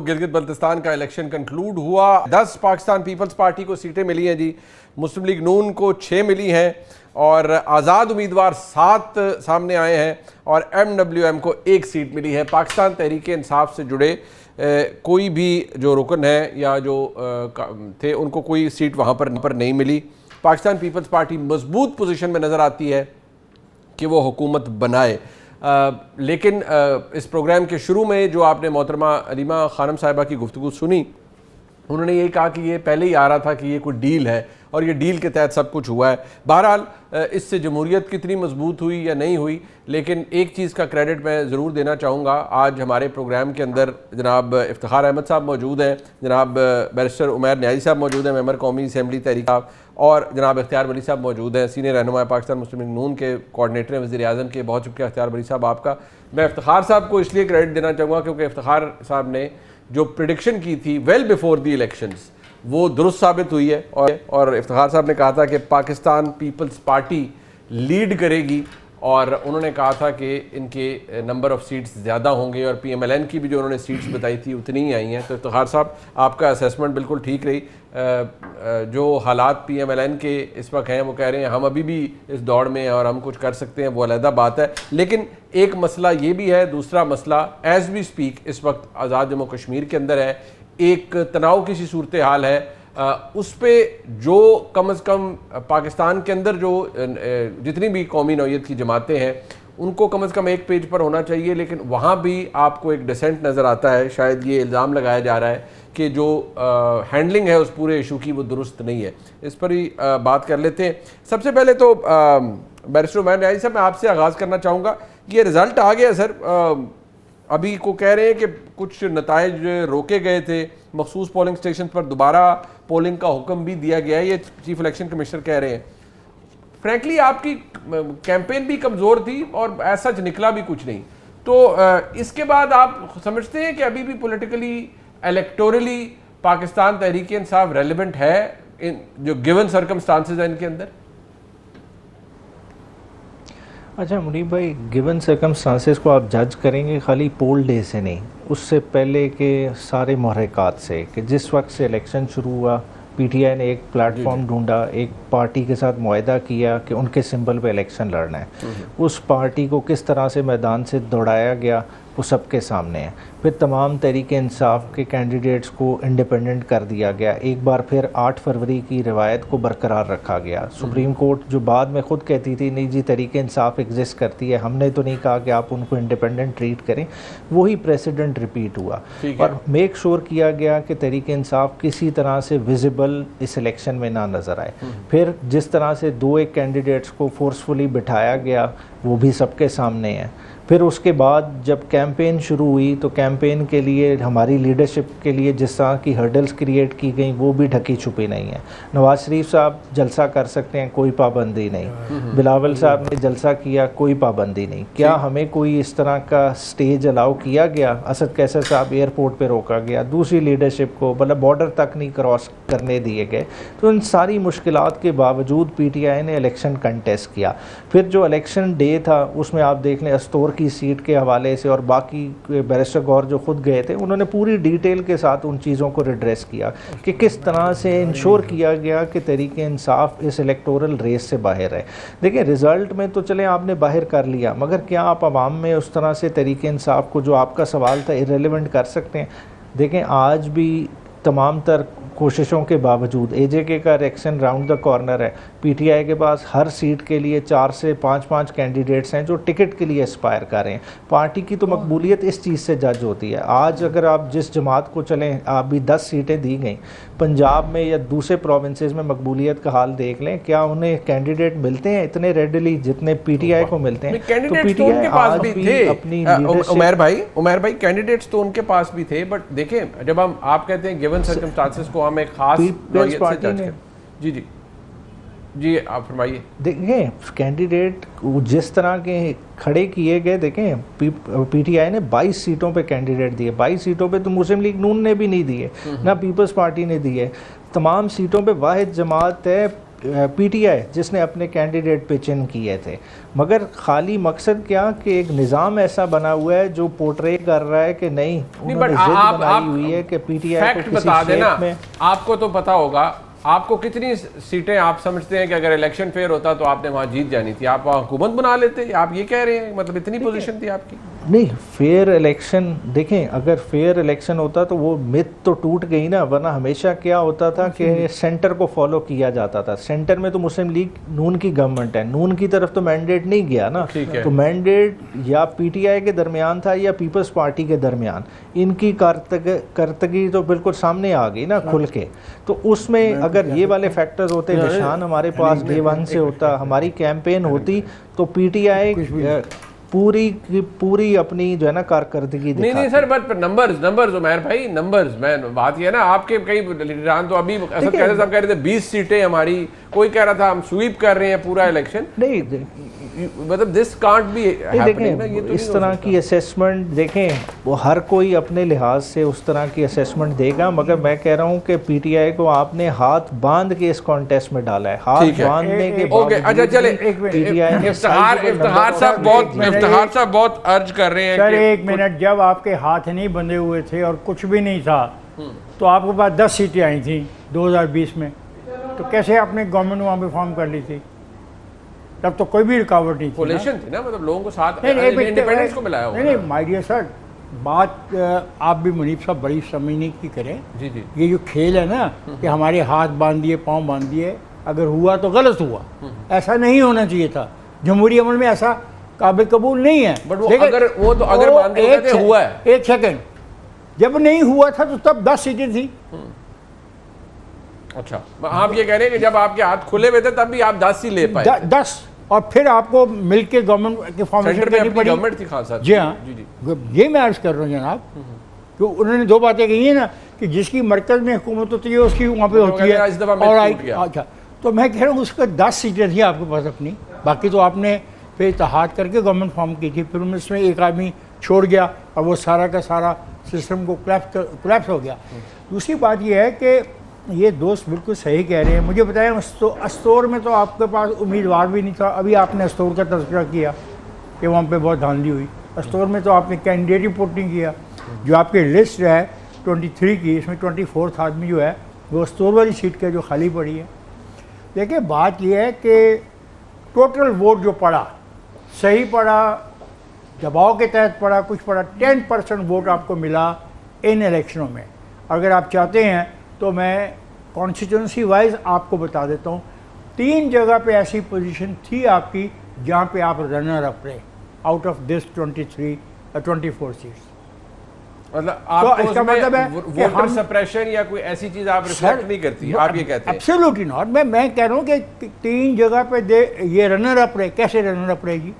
गिलगित बल्तिस्तान का election conclude हुआ। 10 Pakistan peoples party को सीटें मिली हैं जी, मुस्लिम लीग नून को 6 मिली हैं और आज़ाद उम्मीदवार 7 सामने आए हैं और MWM को 1 सीट मिली है। पाकिस्तान तहरीक इंसाफ से जुड़े कोई भी जो रुकन है या जो थे उनको कोई सीट वहाँ पर नहीं मिली। पाकिस्तान पीपल्स पार्टी मजबूत पोजीशन में नज़र आती है कि वो हुकूमत बनाए। लेकिन इस प्रोग्राम के शुरू में जो आपने मोहतरमा अलीमा खानम साहिबा की गुफ्तगू सुनी, उन्होंने यही कहा कि ये पहले ही आ रहा था कि ये कोई डील है और ये डील के तहत सब कुछ हुआ है। बहरहाल इससे जमहूरियत कितनी मजबूत हुई या नहीं हुई, लेकिन एक चीज़ का क्रेडिट मैं ज़रूर देना चाहूँगा। आज हमारे प्रोग्राम के अंदर जनाब इफ्तिखार अहमद साहब मौजूद हैं, जनाब बैरिस्टर उमैर न्याजी साहब मौजूद हैं, मेंबर कौमी असम्बली तहरीक, और जनाब इख्तियार वली साहब मौजूद हैं, सीनियर रहनुमा पाकिस्तान मुस्लिम लीग नून के कोऑर्डिनेटर हैं, वज़ीर आज़म के। बहुत शुक्रिया इख्तियार वली साहब आपका। मैं इफ्तिखार साहब को इसलिए क्रेडिट देना चाहूँगा क्योंकि इफ्तिखार साहब ने जो प्रेडिक्शन की थी वेल बिफोर द इलेक्शंस वो दुरुस्त साबित हुई है। और इफ्तिखार साहब ने कहा था कि पाकिस्तान पीपल्स पार्टी लीड करेगी और उन्होंने कहा था कि इनके नंबर ऑफ़ सीट्स ज़्यादा होंगे और PMLN की भी जो उन्होंने सीट्स बताई थी उतनी ही आई हैं। तो इफ्तिखार साहब आपका असेसमेंट बिल्कुल ठीक रही। जो हालात PMLN के इस वक्त हैं वो कह रहे हैं हम अभी भी इस दौड़ में हैं और हम कुछ कर सकते हैं, वो अलहदा बात है। लेकिन एक मसला ये भी है, दूसरा मसला एज़ वी स्पीक इस वक्त आज़ाद जम्मू कश्मीर के अंदर है, एक तनाव की सी सूरत हाल है। उस पर जो कम अज़ कम पाकिस्तान के अंदर जो जितनी भी कौमी नौइयत की जमातें हैं उनको कम अज़ कम एक पेज पर होना चाहिए, लेकिन वहाँ भी आपको एक डिसेंट नज़र आता है। शायद ये इल्ज़ाम लगाया जा रहा है कि जो हैंडलिंग है उस पूरे इशू की वो दुरुस्त नहीं है। इस पर ही बात कर लेते हैं। सबसे पहले तो बैरिस्टर उमैर न्याजी साहब, मैं आपसे आगाज़ करना चाहूँगा। ये रिज़ल्ट आ गया सर, अभी को कह रहे हैं कि कुछ नताइज रोके गए थे, मखसूस पोलिंग स्टेशन पर दोबारा पोलिंग का हुक्म भी दिया गया है, ये चीफ इलेक्शन कमिश्नर कह रहे हैं। फ्रैंकली आपकी कैंपेन भी कमज़ोर थी और ऐसा निकला भी कुछ नहीं, तो इसके बाद आप समझते हैं कि अभी भी politically electorally Pakistan Tehreek Insaf relevant है इन जो गिवन सर्कमस्टांसेस हैं इनके अंदर? अच्छा मुनीब भाई, गिवन सर्कमस्टांसेस को आप जज करेंगे खाली पोल डे से नहीं, उससे पहले के सारे महरक़ात से कि जिस वक्त से इलेक्शन शुरू हुआ PTI ने एक प्लेटफॉर्म ढूंढा, एक पार्टी के साथ मुआहदा किया कि उनके सिंबल पे इलेक्शन लड़ना है। उस पार्टी को किस तरह से मैदान से दौड़ाया गया वो सबके सामने है। फिर तमाम तहरीक इंसाफ के कैंडिडेट्स को इंडिपेंडेंट कर दिया गया। एक बार फिर 8 फरवरी की रिवायत को बरकरार रखा गया। सुप्रीम कोर्ट जो बाद में ख़ुद कहती थी नहीं जी तहरीक इंसाफ एग्जिस्ट करती है, हमने तो नहीं कहा कि आप उनको इंडिपेंडेंट ट्रीट करें, वही प्रेसिडेंट रिपीट हुआ और मेक श्योर किया गया कि तहरीक इंसाफ किसी तरह से विजिबल इस इलेक्शन में ना नज़र आए। फिर जिस तरह से 2-1 कैंडिडेट्स को फोर्सफुली बिठाया गया वो भी सबके सामने है। फिर उसके बाद जब कैंपेन शुरू हुई तो कैंपेन के लिए हमारी लीडरशिप के लिए जिस तरह की हर्डल्स क्रिएट की गई वो भी ढकी छुपी नहीं है। नवाज शरीफ साहब जलसा कर सकते हैं, कोई पाबंदी नहीं। बिलावल साहब ने जलसा किया, कोई पाबंदी नहीं। क्या हमें कोई इस तरह का स्टेज अलाउ किया गया? असद कैसर साहब एयरपोर्ट पे रोका गया, दूसरी लीडरशिप को मतलब बॉर्डर तक नहीं क्रॉस करने दिए गए। तो इन सारी मुश्किलात के बावजूद PTI ने इलेक्शन कंटेस्ट किया। फिर जो इलेक्शन डे था उसमें आप देख लें अस्तोर की सीट के हवाले से और बाकी बैरिस्टर गौर जो खुद गए थे उन्होंने पूरी डिटेल के साथ उन चीज़ों को रिड्रेस किया कि किस तरह से इंश्योर किया गया कि तहरीक इंसाफ इस इलेक्टोरल रेस से बाहर है। देखिए रिज़ल्ट में तो चले आपने बाहर कर लिया, मगर क्या आप आवाम में उस तरह से तहरीक इंसाफ को जो आपका सवाल था इरेलेवेंट कर सकते हैं? देखें आज भी तमाम तर कोशिशों के बावजूद AJK का इलेक्शन राउंड द कॉर्नर है। PTI के पास हर सीट के लिए 4 से 5 कैंडिडेट्स हैं जो टिकट के लिए एस्पायर कर रहे हैं। पार्टी की तो मकबूलियत इस चीज़ से जज होती है। आज अगर आप जिस जमात को चलें, आप भी 10 सीटें दी गई, पंजाब में या दूसरे प्रोविंसेस में मकबूलियत का हाल देख लें, क्या उन्हें कैंडिडेट मिलते हैं इतने रेडली जितने PTI को मिलते हैं? तो PTI आज भी अपनी उमैर भाई कैंडिडेट्स तो उनके पास भी थे, बट देखें जब आप कहते हैं गिवन सर्कमस्टांसेस को हम एक खास जी आप फरमाइए। देखें कैंडिडेट जिस तरह के खड़े किए गए, देखें PTI ने 22 सीटों पे कैंडिडेट दिए। 22 सीटों पे तो मुस्लिम लीग नून ने भी नहीं दिए, ना पीपल्स पार्टी ने दिए। तमाम सीटों पे वाहिद जमात है पीटीआई जिसने अपने कैंडिडेट पिच इन किए थे, मगर खाली मकसद क्या कि एक निज़ाम ऐसा बना हुआ है जो पोर्ट्रे कर रहा है कि नहीं, उन्होंने जिद बनाई हुई है कि पीटीआई को किसी बता देना। शेप में। आपको तो पता होगा, आपको कितनी सीटें आप समझते हैं कि अगर इलेक्शन फेयर होता तो आपने वहां जीत जानी थी, आप वहां हुकूमत बना लेते, आप ये कह रहे हैं? मतलब इतनी पोजीशन थी आपकी? नहीं, फेयर इलेक्शन देखें, अगर फेयर इलेक्शन होता तो वो मिथ तो टूट गई ना, वरना हमेशा क्या होता था कि सेंटर को फॉलो किया जाता था। सेंटर में तो मुस्लिम लीग नून की गवर्नमेंट है, नून की तरफ तो मैंडेट नहीं गया ना, तो मैंडेट या पीटीआई के दरमियान था या पीपल्स पार्टी के दरमियान। इनकी करतगी तो बिल्कुल सामने आ गई ना खुल के। तो उसमें अगर ये वाले फैक्टर्स होते, निशान हमारे पास डे वन से होता, हमारी कैंपेन होती, तो पीटीआई पूरी की पूरी अपनी जो है ना कारकर्दगी दिखाती। नहीं सर, बट नंबर्स उमैर भाई, नंबर्स, मैं बात ये है ना, आपके कई लीडरान तो अभी असद कैसर साहब कह रहे थे 20 सीटें हमारी, कोई कह रहा था हम स्वीप कर रहे हैं पूरा इलेक्शन। नहीं, मतलब दिस कांट बी हैपनिंग ना, ये तो इस तरह की असेसमेंट देखें, वो हर कोई अपने लिहाज से उस तरह की असेसमेंट देगा, मगर मैं कह रहा हूँ कि पीटीआई को आपने हाथ बांध के इस कॉन्टेस्ट में डाला है। हाथ बांधने के ओके, अच्छा चले, इफ्तिखार साहब बहुत अर्ज कर रहे हैं सर, एक मिनट, जब आपके हाथ नहीं बंधे हुए थे और कुछ भी नहीं था, तो आपके पास 10 सीटें आई थी 2020 में, तो कैसे आपने गवर्नमेंट वहाँ पे फॉर्म कर ली थी? तब तो कोई भी रुकावट नहीं थी, कोलिशन थी ना, मतलब लोगों को साथ इंडिपेंडेंस को मिलाया हुआ। नहीं माय डियर सर, बात आप भी मुनीब साहब बड़ी समझने की करें। जी जी, ये जो खेल है ना कि हमारे हाथ बांध दिए, पाँव बांध दिए, अगर हुआ तो गलत हुआ, ऐसा नहीं होना चाहिए था। जमहूरी अमल में ऐसा काबिल कबूल नहीं है। बट वो अगर मानते होते थे हुआ है। एक सेकंड, जब नहीं हुआ था तो तब 10 सीटें थी। अच्छा, आप ये कह रहे हैं कि जब आपके हाथ खुले हुए थे तब भी आप 10 ही ले पाए? 10, और फिर आपको मिलके गवर्नमेंट के फॉर्मेशन करनी पड़ी। गवर्नमेंट थी खान साहब। जी हाँ, ये मैं अर्ज कर रहा हूँ जनाब, तो उन्होंने 2 बातें कही है ना कि जिसकी मरकज में हुकूमत होती है उसकी वहाँ पे होती है, और अच्छा, तो मैं कह रहा हूँ उसका 10 सीटें थी आपके पास अपनी, बाकी तो आपने फिर इत्तेहाद करके गवर्नमेंट फॉर्म की थी, फिर उसमें एक आदमी छोड़ गया और वो सारा का सारा सिस्टम को कोलैप्स हो गया। दूसरी बात ये है कि ये दोस्त बिल्कुल सही कह रहे हैं। मुझे बताएं, अस्तौर में तो आपके पास उम्मीदवार भी नहीं था। अभी आपने अस्तौर का तज़किरा किया कि वहाँ पे बहुत धांधली हुई। अस्तौर में तो आपने कैंडिडेट रिपोर्ट नहीं किया। जो आपकी लिस्ट है 23 की, इसमें 24th आदमी जो है वो अस्तौर वाली सीट के जो खाली पड़ी है। देखिए, बात यह है कि टोटल वोट जो पड़ा, सही पड़ा, दबाव के तहत पड़ा, कुछ पड़ा, 10% वोट आपको मिला इन इलेक्शनों में। अगर आप चाहते हैं तो मैं कॉन्स्टिट्यूंसी वाइज आपको बता देता हूँ, 3 जगह पे ऐसी पोजीशन थी आपकी जहाँ पे आप रनर अप रहे आउट ऑफ दिस 24 सीट्स। मतलब आपको तो इसका मतलब है कि वोटर सप्रेशन या कोई ऐसी चीज आप रिफ्लेक्ट नहीं करती, आप ये कहते हैं? Absolutely not. मैं कह रहा हूँ कि 3 जगह पे ये रनर अप रहे। कैसे रनर अप रहेगी?